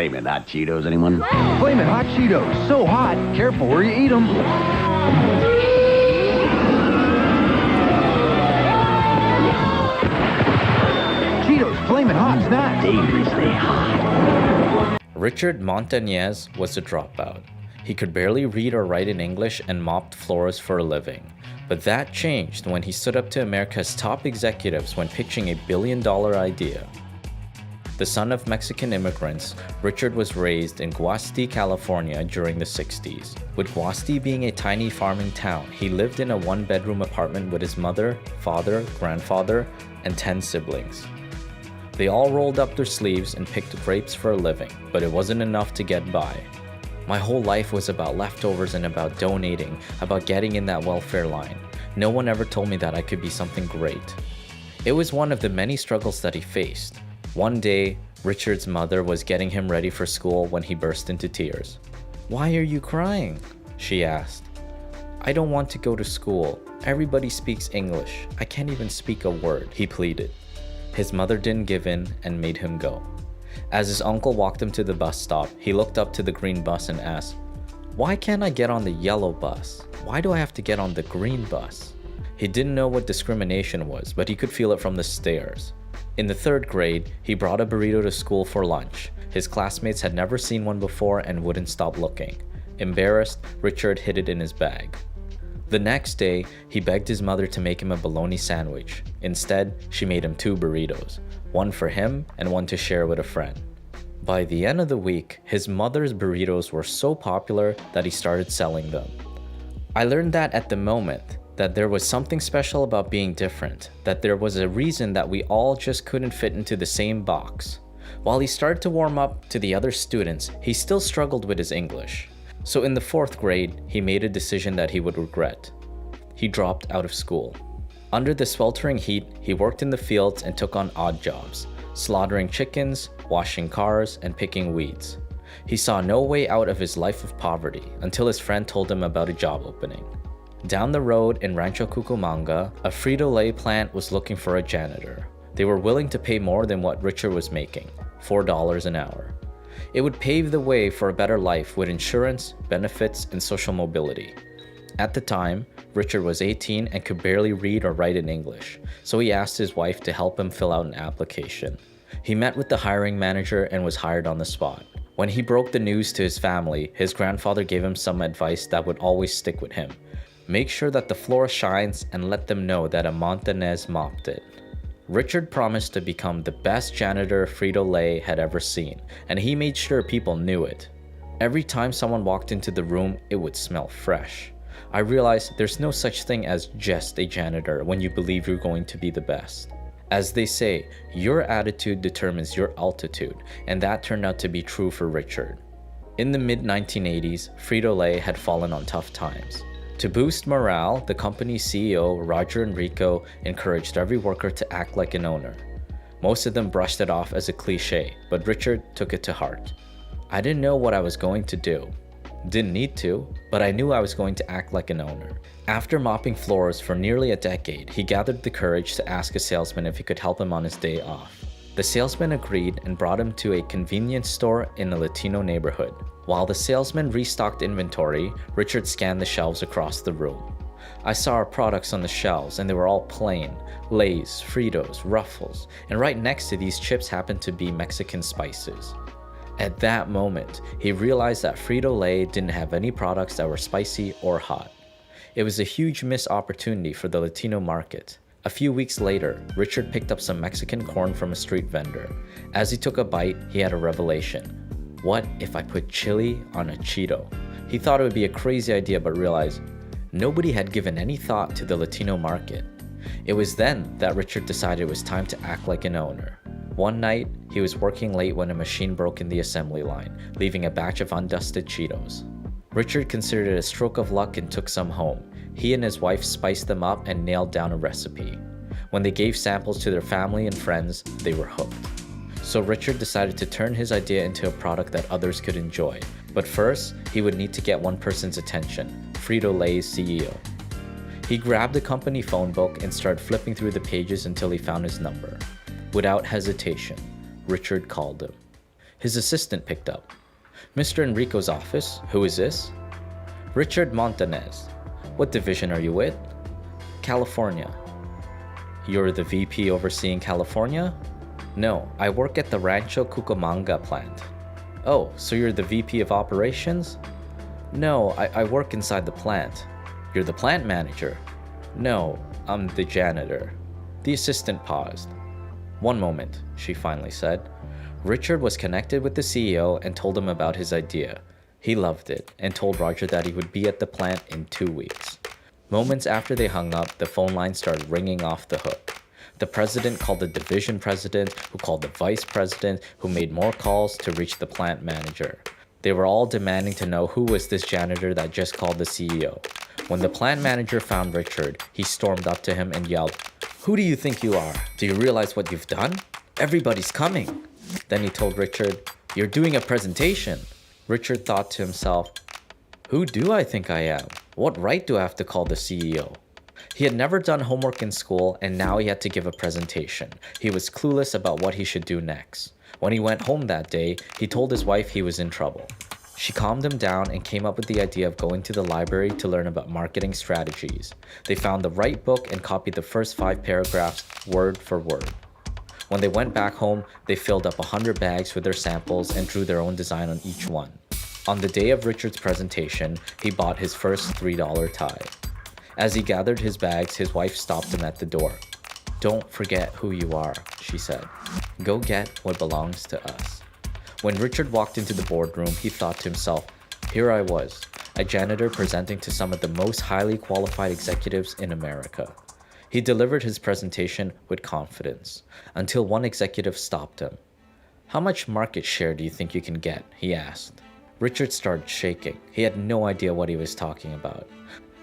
Flamin' Hot Cheetos, anyone? Flamin' Hot Cheetos, so hot, careful where you eat them. Cheetos, Flamin' Hot snack. Dangerously hot. Richard Montañez was a dropout. He could barely read or write in English and mopped floors for a living. But that changed when he stood up to America's top executives when pitching a billion-dollar idea. The son of Mexican immigrants, Richard was raised in Guasti, California during the 60s. With Guasti being a tiny farming town, he lived in a one-bedroom apartment with his mother, father, grandfather, and 10 siblings. They all rolled up their sleeves and picked grapes for a living, but it wasn't enough to get by. My whole life was about leftovers and about donating, about getting in that welfare line. No one ever told me that I could be something great. It was one of the many struggles that he faced. One day, Richard's mother was getting him ready for school when he burst into tears. "Why are you crying?" she asked. "I don't want to go to school. Everybody speaks English. I can't even speak a word," he pleaded. His mother didn't give in and made him go. As his uncle walked him to the bus stop, he looked up to the green bus and asked, "Why can't I get on the yellow bus? Why do I have to get on the green bus?" He didn't know what discrimination was, but he could feel it from the stares. In the 3rd grade, he brought a burrito to school for lunch. His classmates had never seen one before and wouldn't stop looking. Embarrassed, Richard hid it in his bag. The next day, he begged his mother to make him a bologna sandwich. Instead, she made him 2 burritos, one for him and one to share with a friend. By the end of the week, his mother's burritos were so popular that he started selling them. I learned that at the moment, that there was something special about being different, that there was a reason that we all just couldn't fit into the same box. While he started to warm up to the other students, he still struggled with his English. So in the 4th grade, he made a decision that he would regret. He dropped out of school. Under the sweltering heat, he worked in the fields and took on odd jobs, slaughtering chickens, washing cars, and picking weeds. He saw no way out of his life of poverty until his friend told him about a job opening. Down the road in Rancho Cucamonga, a Frito-Lay plant was looking for a janitor. They were willing to pay more than what Richard was making, $4 an hour. It would pave the way for a better life with insurance, benefits, and social mobility. At the time, Richard was 18 and could barely read or write in English, so he asked his wife to help him fill out an application. He met with the hiring manager and was hired on the spot. When he broke the news to his family, his grandfather gave him some advice that would always stick with him. Make sure that the floor shines and let them know that a Montañez mopped it. Richard promised to become the best janitor Frito-Lay had ever seen, and he made sure people knew it. Every time someone walked into the room, it would smell fresh. I realized there's no such thing as just a janitor when you believe you're going to be the best. As they say, your attitude determines your altitude, and that turned out to be true for Richard. In the mid-1980s, Frito-Lay had fallen on tough times. To boost morale, the company's CEO, Roger Enrico, encouraged every worker to act like an owner. Most of them brushed it off as a cliche, but Richard took it to heart. "I didn't know what I was going to do. Didn't need to, but I knew I was going to act like an owner." After mopping floors for nearly a decade, he gathered the courage to ask a salesman if he could help him on his day off. The salesman agreed and brought him to a convenience store in a Latino neighborhood. While the salesman restocked inventory, Richard scanned the shelves across the room. "I saw our products on the shelves and they were all plain. Lay's, Fritos, Ruffles, and right next to these chips happened to be Mexican spices." At that moment, he realized that Frito-Lay didn't have any products that were spicy or hot. It was a huge missed opportunity for the Latino market. A few weeks later, Richard picked up some Mexican corn from a street vendor. As he took a bite, he had a revelation. What if I put chili on a Cheeto? He thought it would be a crazy idea but realized nobody had given any thought to the Latino market. It was then that Richard decided it was time to act like an owner. One night, he was working late when a machine broke in the assembly line, leaving a batch of undusted Cheetos. Richard considered it a stroke of luck and took some home. He and his wife spiced them up and nailed down a recipe. When they gave samples to their family and friends, they were hooked. So Richard decided to turn his idea into a product that others could enjoy. But first, he would need to get one person's attention, Frito-Lay's CEO. He grabbed the company phone book and started flipping through the pages until he found his number. Without hesitation, Richard called him. His assistant picked up. Mr. Enrico's office, who is this? Richard Montanez. What division are you with? California. You're the VP overseeing California? No, I work at the Rancho Cucamonga plant. Oh, so you're the VP of operations? No, I work inside the plant. You're the plant manager? No, I'm the janitor. The assistant paused. One moment, she finally said. Richard was connected with the CEO and told him about his idea. He loved it and told Roger that he would be at the plant in 2 weeks. Moments after they hung up, the phone line started ringing off the hook. The president called the division president, who called the vice president, who made more calls to reach the plant manager. They were all demanding to know who was this janitor that just called the CEO. When the plant manager found Richard, he stormed up to him and yelled, "Who do you think you are? Do you realize what you've done? Everybody's coming." Then he told Richard, "You're doing a presentation." Richard thought to himself, "Who do I think I am? What right do I have to call the CEO?" He had never done homework in school, and now he had to give a presentation. He was clueless about what he should do next. When he went home that day, he told his wife he was in trouble. She calmed him down and came up with the idea of going to the library to learn about marketing strategies. They found the right book and copied the first 5 paragraphs word for word. When they went back home, they filled up 100 bags with their samples and drew their own design on each one. On the day of Richard's presentation, he bought his first $3 tie. As he gathered his bags, his wife stopped him at the door. "Don't forget who you are," she said. "Go get what belongs to us." When Richard walked into the boardroom, he thought to himself, here I was, a janitor presenting to some of the most highly qualified executives in America. He delivered his presentation with confidence, until one executive stopped him. "How much market share do you think you can get?" he asked. Richard started shaking. He had no idea what he was talking about.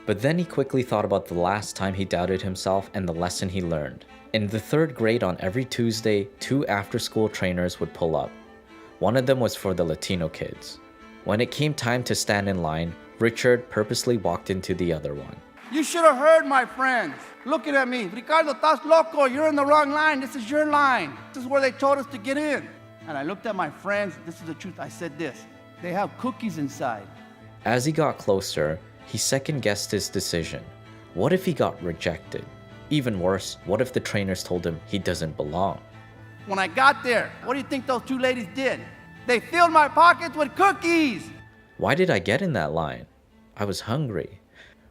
But then he quickly thought about the last time he doubted himself and the lesson he learned. In the 3rd grade on every Tuesday, 2 after-school trainers would pull up. One of them was for the Latino kids. When it came time to stand in line, Richard purposely walked into the other one. You should have heard my friends. Looking at me. Ricardo, estás loco. You're in the wrong line. This is your line. This is where they told us to get in. And I looked at my friends. This is the truth. I said this. They have cookies inside. As he got closer, he second-guessed his decision. What if he got rejected? Even worse, what if the trainers told him he doesn't belong? When I got there, what do you think those 2 ladies did? They filled my pockets with cookies. Why did I get in that line? I was hungry.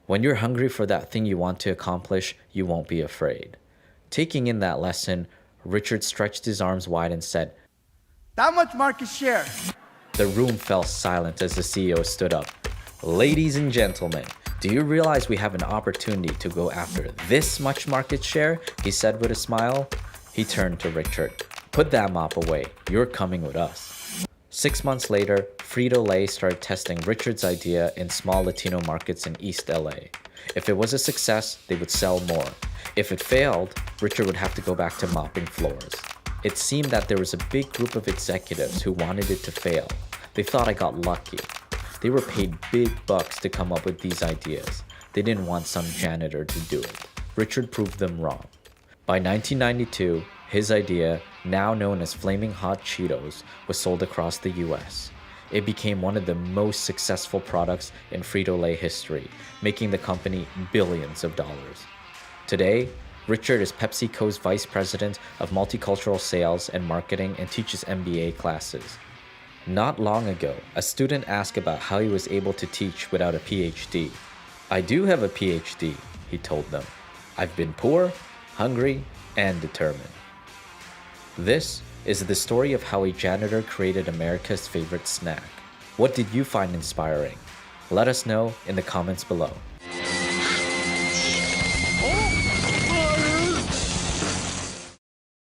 When you're hungry for that thing you want to accomplish, you won't be afraid. Taking in that lesson, Richard stretched his arms wide and said, That much market share. The room fell silent as the CEO stood up. "Ladies and gentlemen, do you realize we have an opportunity to go after this much market share?" he said with a smile. He turned to Richard. "Put that mop away. You're coming with us." 6 months later, Frito-Lay started testing Richard's idea in small Latino markets in East LA. If it was a success, they would sell more. If it failed, Richard would have to go back to mopping floors. It seemed that there was a big group of executives who wanted it to fail. They thought I got lucky. They were paid big bucks to come up with these ideas. They didn't want some janitor to do it. Richard proved them wrong. By 1992, his idea, now known as Flamin Hot Cheetos, was sold across the US. It became one of the most successful products in Frito-Lay history, making the company billions of dollars. Today, Richard is PepsiCo's Vice President of Multicultural Sales and Marketing and teaches MBA classes. Not long ago, a student asked about how he was able to teach without a PhD. "I do have a PhD," he told them. "I've been poor, hungry, and determined." This is the story of how a janitor created America's favorite snack. What did you find inspiring? Let us know in the comments below.